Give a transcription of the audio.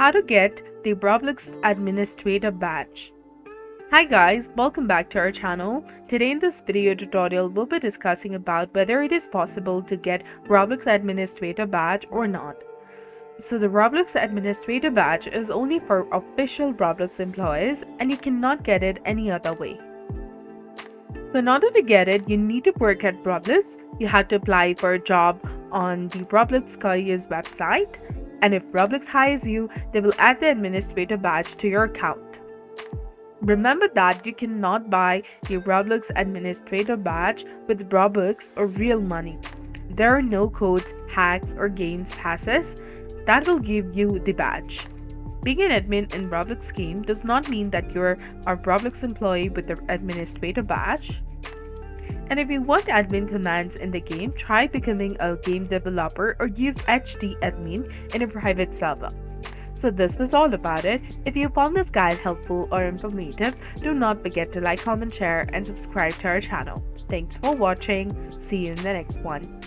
How to get the Roblox Administrator Badge. Hi guys, welcome back to our channel. Today in this video tutorial, we'll be discussing about whether it is possible to get Roblox Administrator Badge or not. So the Roblox Administrator Badge is only for official Roblox employees and you cannot get it any other way. So in order to get it, you need to work at Roblox. You have to apply for a job on the Roblox careers website. And if Roblox hires you, they will add the Administrator Badge to your account. Remember that you cannot buy the Roblox Administrator Badge with Robux or real money. There are no codes, hacks, or games passes that will give you the badge. Being an admin in Roblox game does not mean that you're a Roblox employee with the Administrator Badge. And if you want admin commands in the game, try becoming a game developer or use HD admin in a private server. So this was all about it. If you found this guide helpful or informative, do not forget to like, comment, share, and subscribe to our channel. Thanks for watching. See you in the next one.